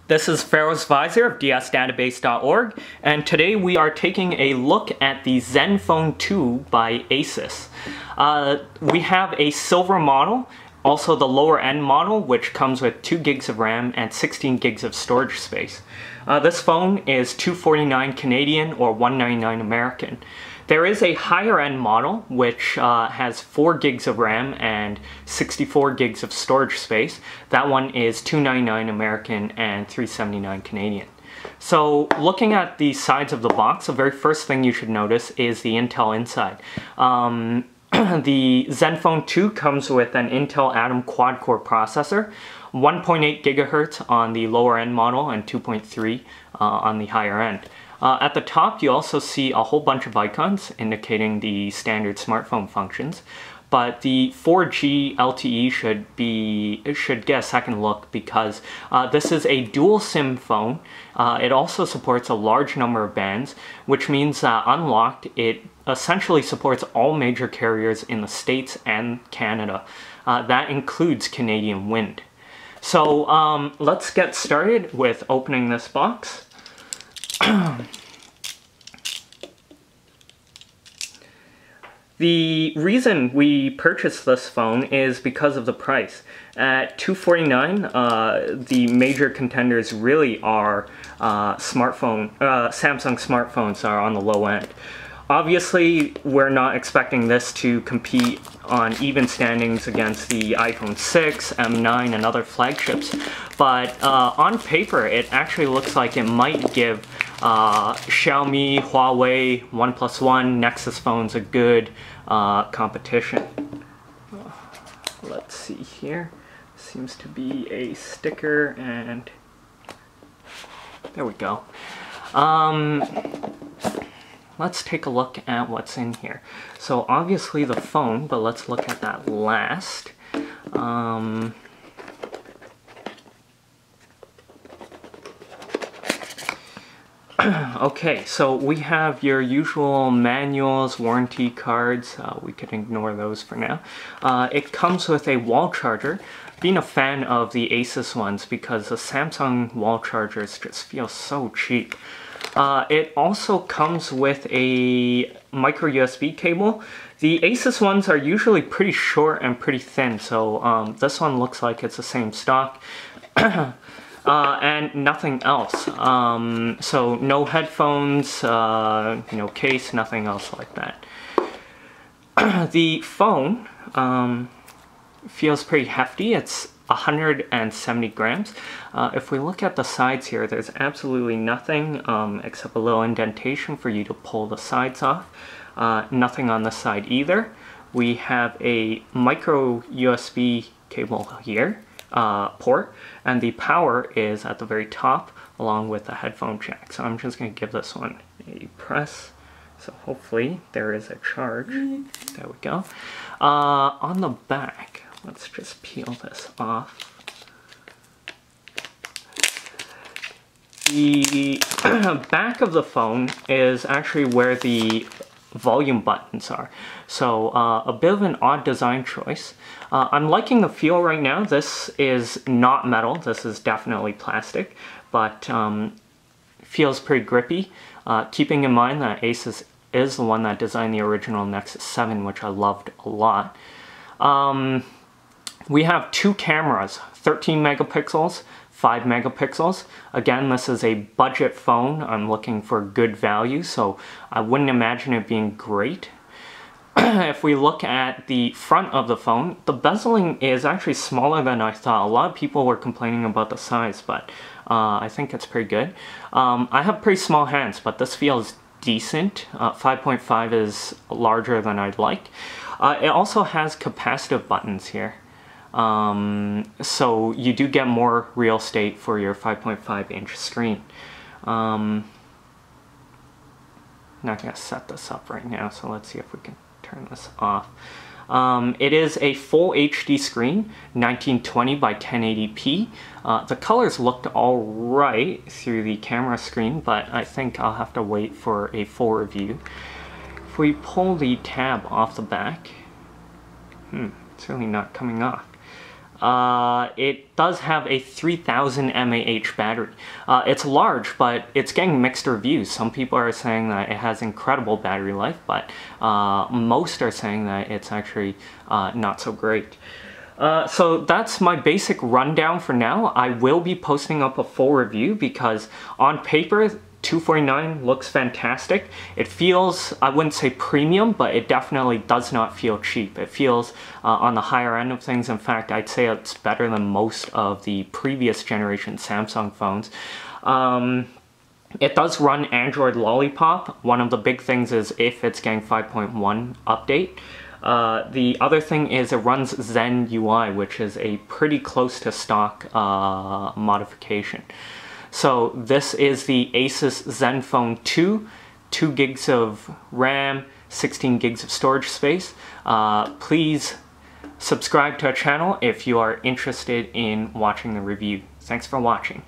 This is Pharaoh's Visor of dsdatabase.org, and today we are taking a look at the ZenFone 2 by Asus. We have a silver model, also the lower end model, which comes with 2 gigs of RAM and 16 gigs of storage space. This phone is $249 Canadian or $199 American. There is a higher end model which has 4 gigs of RAM and 64 gigs of storage space. That one is $299 American and $379 Canadian. So looking at the sides of the box, the very first thing you should notice is the Intel inside. The ZenFone 2 comes with an Intel Atom quad-core processor, 1.8 gigahertz on the lower end model and 2.3 on the higher end. At the top, you also see a whole bunch of icons indicating the standard smartphone functions, but the 4G LTE should get a second look because this is a dual SIM phone. It also supports a large number of bands, which means that unlocked, it essentially supports all major carriers in the States and Canada. That includes Canadian Wind. So let's get started with opening this box. The reason we purchased this phone is because of the price. At $249, the major contenders really are Samsung smartphones are on the low end. Obviously, we're not expecting this to compete on even standings against the iPhone 6, M9, and other flagships, but on paper, it actually looks like it might give Xiaomi, Huawei, OnePlus One, Nexus phones a good competition. Let's see here. Seems to be a sticker, and there we go. Let's take a look at what's in here. So obviously the phone, but let's look at that last. Okay, so we have your usual manuals, warranty cards. We can ignore those for now. It comes with a wall charger. Being a fan of the Asus ones because the Samsung wall chargers just feel so cheap. It also comes with a micro USB cable. The Asus ones are usually pretty short and pretty thin, so this one looks like it's the same stock. And nothing else. So no headphones, no case, nothing else like that. The phone feels pretty hefty. It's 170 grams. If we look at the sides here, there's absolutely nothing except a little indentation for you to pull the sides off. Nothing on this side either. We have a micro USB cable here, port, and the power is at the very top along with the headphone jack. So I'm just going to give this one a press. So hopefully there is a charge. There we go. On the back, let's just peel this off. The back of the phone is actually where the volume buttons are. So a bit of an odd design choice. I'm liking the feel right now. This is not metal, this is definitely plastic, but feels pretty grippy. Keeping in mind that Asus is the one that designed the original Nexus 7, which I loved a lot. We have 2 cameras, 13 megapixels, 5 megapixels. Again, this is a budget phone. I'm looking for good value, so I wouldn't imagine it being great. If we look at the front of the phone, the bezeling is actually smaller than I thought. A lot of people were complaining about the size, but I think it's pretty good. I have pretty small hands, but this feels decent. 5.5 is larger than I'd like. It also has capacitive buttons here. So you do get more real estate for your 5.5 inch screen. Not gonna set this up right now, so let's see if we can turn this off. It is a full HD screen, 1920 by 1080p. The colors looked alright through the camera screen, but I think I'll have to wait for a full review. If we pull the tab off the back, it's really not coming off. it does have a 3000 mAh battery. It's large, but it's getting mixed reviews. Some people are saying that it has incredible battery life, but most are saying that it's actually not so great. So that's my basic rundown for now. I will be posting up a full review because on paper, $249 looks fantastic. It feels, I wouldn't say premium, but it definitely does not feel cheap. It feels on the higher end of things. In fact, I'd say it's better than most of the previous generation Samsung phones. It does run Android Lollipop. One of the big things is if it's getting 5.1 update. The other thing is it runs Zen UI, which is a pretty close to stock modification. So this is the Asus ZenFone 2, 2 gigs of RAM, 16 gigs of storage space. Please subscribe to our channel if you are interested in watching the review. Thanks for watching.